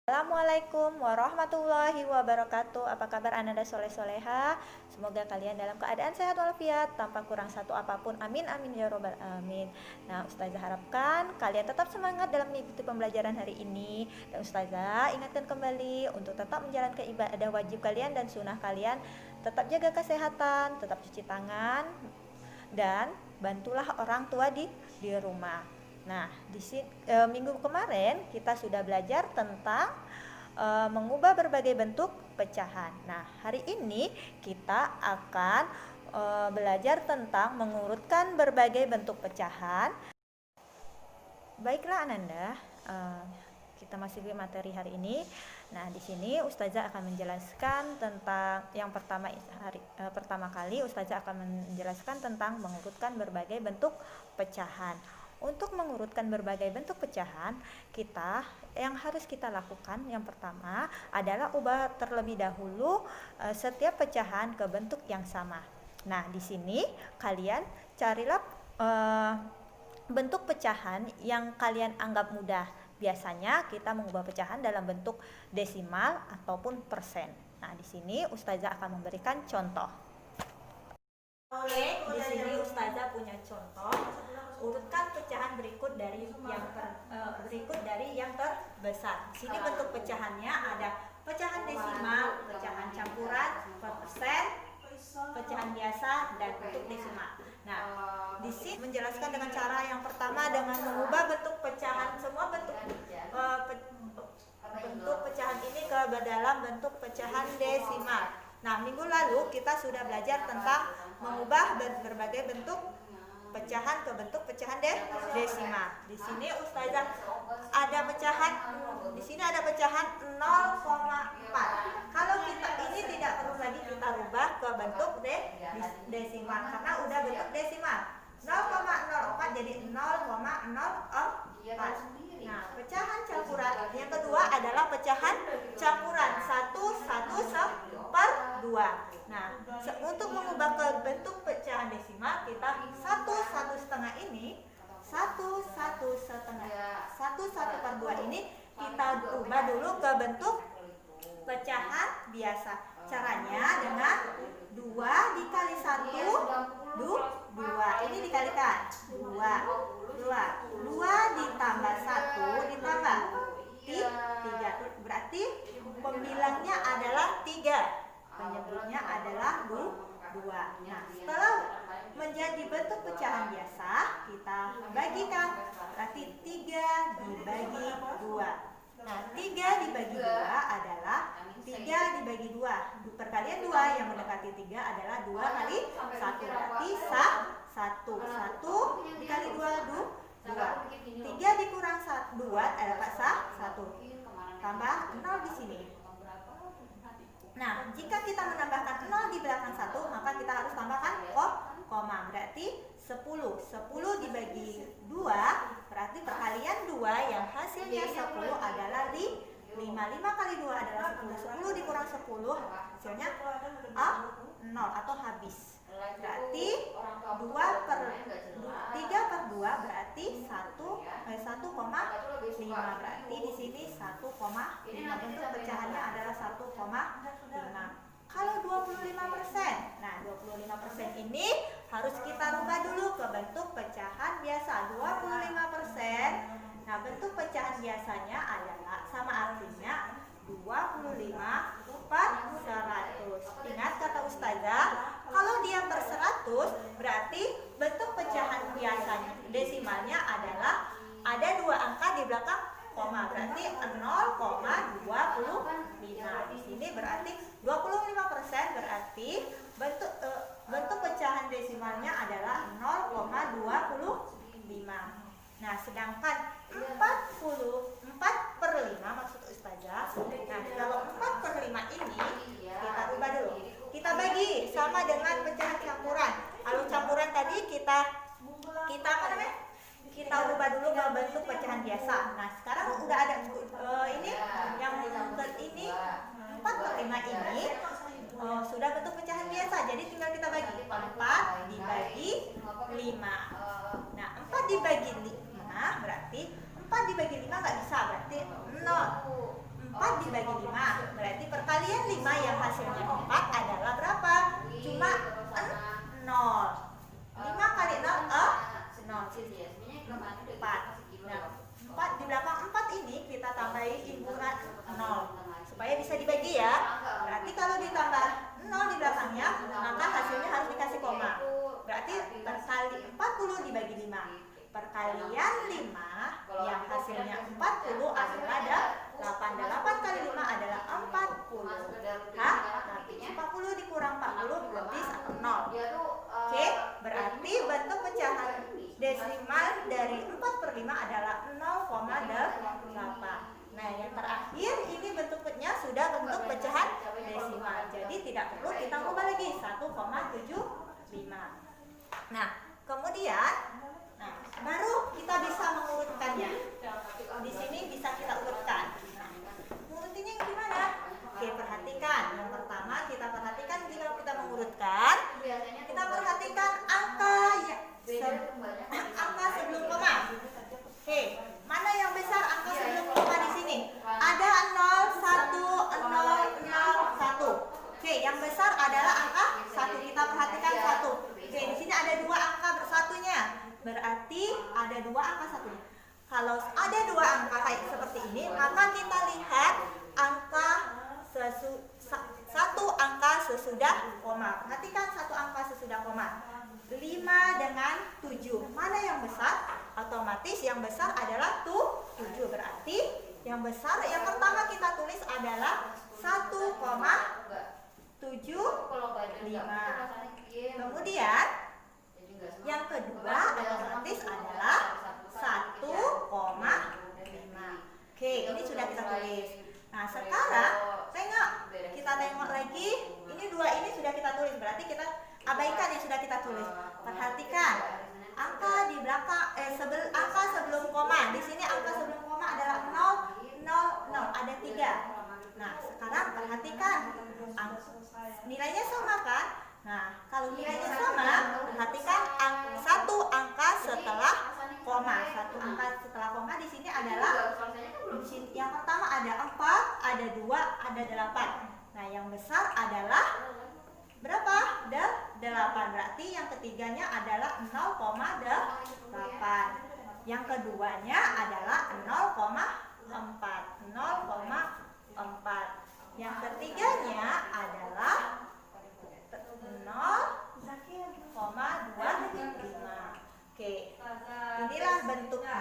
Assalamualaikum warahmatullahi wabarakatuh. Apa kabar Ananda soleh-soleha? Semoga kalian dalam keadaan sehat walafiat, tanpa kurang satu apapun. Amin amin ya robbal alamin. Nah, Ustazah harapkan kalian tetap semangat dalam mengikuti pembelajaran hari ini. Dan Ustazah ingatkan kembali untuk tetap menjalankan ibadah wajib kalian dan sunnah kalian. Tetap jaga kesehatan, tetap cuci tangan, dan bantulah orang tua di rumah. Nah, minggu kemarin kita sudah belajar tentang mengubah berbagai bentuk pecahan. Nah, hari ini kita akan belajar tentang mengurutkan berbagai bentuk pecahan. Baiklah Ananda, kita masih di materi hari ini. Nah, di sini Ustazah akan menjelaskan tentang yang pertama kali Ustazah akan menjelaskan tentang mengurutkan berbagai bentuk pecahan. Untuk mengurutkan berbagai bentuk pecahan, yang harus kita lakukan yang pertama adalah ubah terlebih dahulu setiap pecahan ke bentuk yang sama. Nah, di sini kalian carilah bentuk pecahan yang kalian anggap mudah. Biasanya kita mengubah pecahan dalam bentuk desimal ataupun persen. Nah, di sini Ustazah akan memberikan contoh. Oke, di sini Ustazah punya contoh. Urutkan pecahan berikut dari yang terbesar. Sini bentuk pecahannya ada pecahan desimal, pecahan campuran, persen, pecahan biasa, dan bentuk desimal. Nah, di sini menjelaskan dengan cara yang pertama dengan mengubah bentuk pecahan, semua bentuk pecahan ini ke dalam bentuk pecahan desimal. Nah, minggu lalu kita sudah belajar tentang mengubah berbagai bentuk pecahan ke bentuk pecahan desimal. Di sini Ustazah ada pecahan, di sini ada pecahan 0,4. Kalau kita ini tidak perlu lagi kita rubah ke bentuk desimal karena udah bentuk desimal. 0,04 jadi 0,04. Nah, pecahan campuran yang kedua adalah pecahan campuran 1/2. Nah, untuk mengubah ke bentuk pecahan desimal kita 1/1 ini 1/2 ini kita ubah dulu ke bentuk pecahan biasa. Caranya dengan 2 dikali 1 2. Ini dikalikan 2 ditambah 1 ditambah 3. Berarti pembilangnya adalah 3. Penyebutnya adalah 2. Nah, setelah menjadi bentuk pecahan biasa, kita bagikan. Berarti 3 dibagi 2. Nah, 3 dibagi 2 adalah 3 dibagi 2. Perkalian 2 yang mendekati 3 adalah 2 kali 1. Berarti 1 dikali 2 2. 3 dikurang 2 dapat 1. Tambah 0 di sini. Nah, jika kita menambahkan 0 di belakang 1, maka kita harus tambahkan koma. Berarti 10 dibagi 2, berarti perkalian 2 yang hasilnya 10 adalah 5. 5 kali 2 adalah 10. 10 dikurang 10 hasilnya 0 atau habis. Berarti 3/2 berarti 1,5. Berarti di sini 1,5. Bentuk pecahannya adalah 1,5. Kalau 25%, nah 25% ini harus kita rubah dulu ke bentuk pecahan biasa. 25%. Nah, bentuk pecahan biasanya adalah sama artinya 25/100. Ingat kata Ustazah, kalau dia per 100 berarti bentuk pecahan biasanya desimalnya adalah ada 2 angka di belakang koma, berarti 0,25. Di sini berarti 25% berarti bentuk pecahan desimalnya adalah 0,25. Nah, sedangkan 4/5 maksud Ustazah. Nah, kalau 4/5 ini kita rubah dulu. Kita bagi sama dengan pecahan campuran. Kalau campuran tadi kita apa namanya? Kita rubah dulu ke bentuk pecahan biasa. Nah, sekarang udah ada ini yang ini 4/5 ini sudah bentuk pecahan biasa. Jadi tinggal kita bagi 4 dibagi 5. Nah, 4 dibagi 5 berarti 4 dibagi 5 nggak bisa, berarti 0. 4 dibagi 5. Berarti perkalian 5 yang hasilnya 4 adalah berapa? Cuma 0. 5 kali 0 0. 4. Nah, 4 di belakang 4 ini kita tambahi imbuhan 0 supaya bisa dibagi ya. Berarti kalau ditambah 0 di belakangnya, maka hasilnya harus dikasih koma. Berarti perkali 40 dibagi 5. Perkalian 5 yang hasilnya 40 adalah 8. 8 kali 5 adalah 40. Hah? 40 dikurang 40 berarti 0. Oke, berarti bentuk pecahan desimal dari 4/5 adalah 0,8. Nah, yang terakhir ini bentuknya sudah bentuk pecahan desimal. Jadi tidak perlu kita ubah lagi 1,75. Nah, kemudian baru kita bisa mengurutkannya. Di sini bisa kita urutkan. Nah, ngurutinya gimana? Oke, perhatikan. Yang pertama kita perhatikan jika kita mengurutkan, kita perhatikan angka sebelum koma. Oke, mana yang besar angka sebelum koma di sini? Ada 0, 1, 0, 0, 1. Oke, yang besar adalah angka 1. Kita perhatikan 1. Oke, di sini ada 2 angka bersatunya. Berarti ada 2 angka satunya. Kalau ada 2 angka kayak seperti ini, maka kita lihat angka satu angka sesudah koma. Perhatikan 1 angka sesudah koma. 5 dengan 7. Mana yang besar? Otomatis yang besar adalah 7. Berarti yang besar yang pertama kita tulis adalah 1,75. Kemudian yang kedua otomatis adalah 1,5. Oke, ini sudah kita tulis. Nah, sekarang kita tengok lagi. Ini 2 ini sudah kita tulis. Berarti kita abaikan yang sudah kita tulis. Perhatikan angka di belakang angka sebelum koma. Di sini angka sebelum koma adalah 0, 0, 0. Ada 3. Nah, sekarang perhatikan nilainya sama kan? Nah, kalau nilainya sama, perhatikan satu angka setelah koma. Satu angka setelah koma di sini adalah yang pertama ada 4, ada 2, ada 8. Nah, yang besar adalah berapa? 8. Berarti yang ketiganya adalah 0,8. Yang keduanya adalah 0,4. 0,4. Yang ketiganya adalah 0,25. Oke, inilah bentuknya.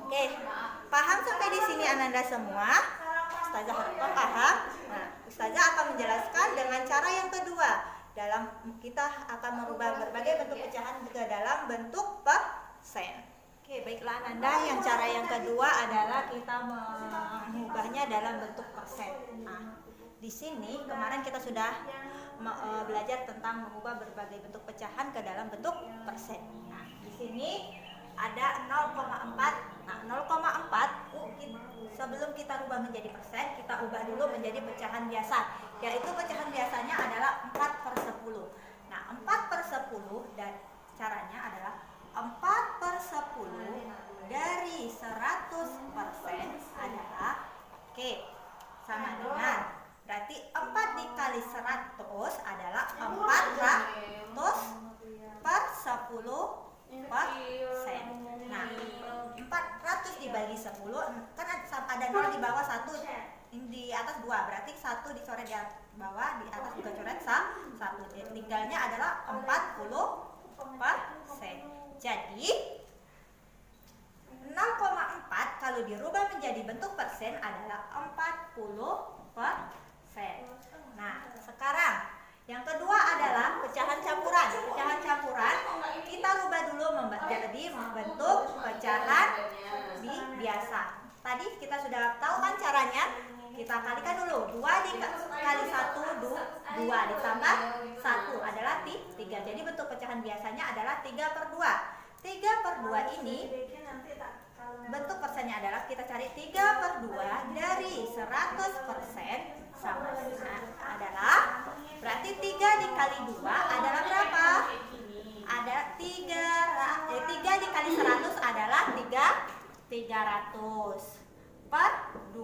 Oke, paham sampai di sini Ananda semua? Ustazah harap paham. Nah, Ustazah akan menjelaskan dengan cara yang kedua. Kita akan merubah berbagai bentuk pecahan ke dalam bentuk persen. Oke, baiklah Ananda. Yang cara yang kedua adalah kita mengubahnya dalam bentuk persen. Nah, di sini kemarin kita sudah belajar tentang mengubah berbagai bentuk pecahan ke dalam bentuk persen. Nah, di sini ada 0,4. Nah, 0,4 sebelum kita ubah menjadi persen, kita ubah dulu menjadi pecahan biasa. Yaitu pecahan biasanya adalah 4/10. Nah, 4/10 dan caranya adalah 4/10 dari 100% adalah sama dengan, berarti 4 dikali 100 adalah 400/10%. Nah, 400 dibagi 10 kan ada 0 di bawah 1, di atas 2, berarti 1 dicoret di bawah, di atas juga coret 1. Tinggalnya adalah 40%. Jadi 0,4 kalau dirubah menjadi bentuk persen adalah 40%. Nah, sekarang yang kedua adalah pecahan campuran. Pecahan campuran kita rubah dulu menjadi bentuk pecahan biasa. Tadi kita sudah tahu kan caranya. Kita kalikan dulu. 2 dikali 1, 2 ditambah 1 adalah 3. Jadi bentuk pecahan biasanya adalah 3/2. 3/2 ini bentuk persennya adalah kita cari 3/2 dari 100% sama adalah, berarti 3 dikali 2 adalah berapa? Ada 3 dikali 100 adalah 300.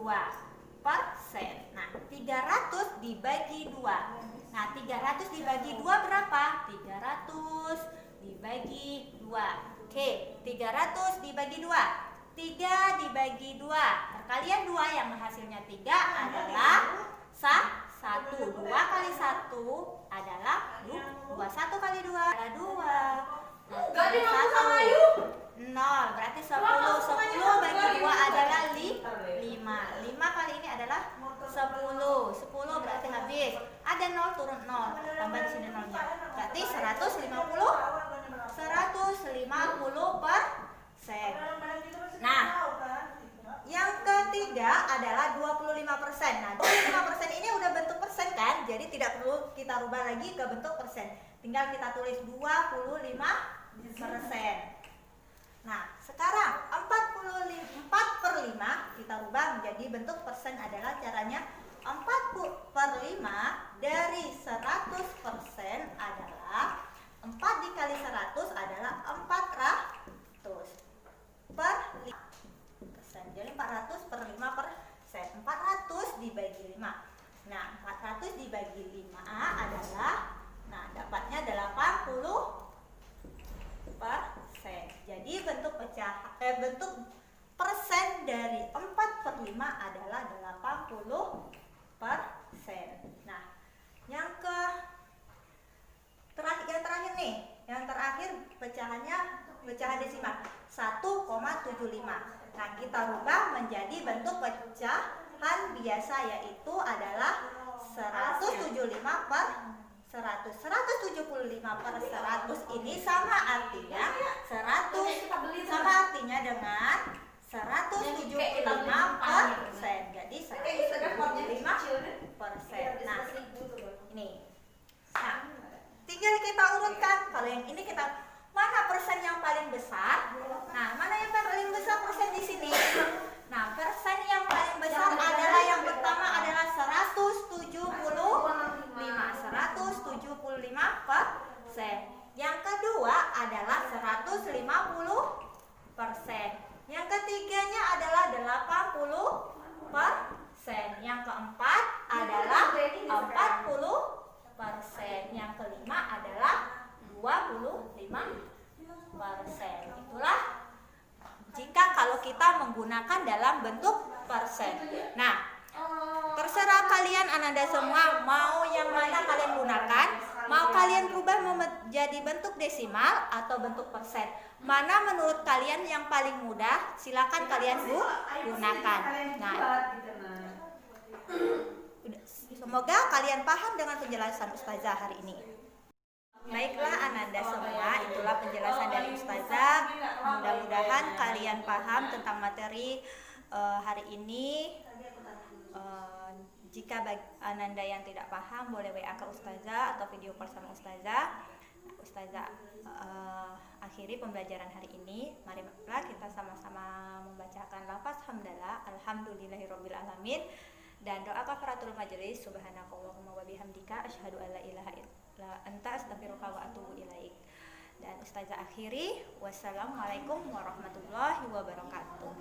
2%. Nah, 300 dibagi 2. Nah, 300 dibagi 2 berapa? 300 dibagi 2. Oke, 300 dibagi 2. 3 dibagi 2. Perkalian 2 yang hasilnya 3 adalah 1. 2 kali 1 adalah 2. 1 kali 2 adalah 2. Enggak dia ngaku sama Ayu. 0. Berarti 10. 10 bagi 2 adalah 5. 5 kali ini adalah 10. 10 berarti habis. Ada 0 turun 0. Tambah di sini 0-nya. Berarti 150. 150%. Nah, yang ketiga adalah 25%. Nah, 25% ini udah bentuk persen kan? Jadi tidak perlu kita rubah lagi ke bentuk persen. Tinggal kita tulis 25%. Nah, sekarang 4/5 kita rubah menjadi bentuk persen adalah caranya 4/5 dari 100% adalah 4 dikali 100 adalah 400 per 5%. Jadi 400 per 5%. 400 dibagi 5. Nah, 400 dibagi 5 adalah, nah, dapatnya 80%. Jadi bentuk bentuk persen dari 4/5 adalah 80%. Nah, yang terakhir nih, yang terakhir pecahannya pecahan desimal 1,75. Nah, kita rubah menjadi bentuk pecahan biasa, yaitu adalah 175 per 100. 175 per 100 ini sama artinya 100 sama artinya dengan 175%. Jadi 175%. Nah, ini. Nah, tinggal kita urutkan. Kalau yang ini kita mana persen yang paling besar? Nah, mana yang paling besar persen di sini? Nah, persen yang paling besar adalah yang pertama adalah 175%. Yang kedua adalah 150%. Yang ketiganya adalah 80%. Yang keempat adalah 40%. Yang kelima adalah 25%. Itulah jika kalau kita menggunakan dalam bentuk persen. Nah, terserah kalian Ananda semua mau yang mana kalian gunakan. Mau kalian rubah menjadi bentuk desimal atau bentuk persen. Mana menurut kalian yang paling mudah? Silakan kalian gunakan. Nah, semoga kalian paham dengan penjelasan Ustazah hari ini. Baiklah Ananda semua, itulah penjelasan dari Ustazah. Mudah-mudahan kalian paham tentang materi hari ini. Jika Ananda yang tidak paham, boleh WA ke Ustazah atau video call sama Ustazah. Ustazah akhiri pembelajaran hari ini. Marilah kita sama-sama membacakan lafaz hamdalah, alhamdulillahirabbil alamin, dan doa kafaratul majelis, subhanakallahumma wa bihamdika asyhadu an la ilaha illa anta astaghfiruka wa atubu ilaik. Dan Ustazah akhiri, wassalamualaikum warahmatullahi wabarakatuh.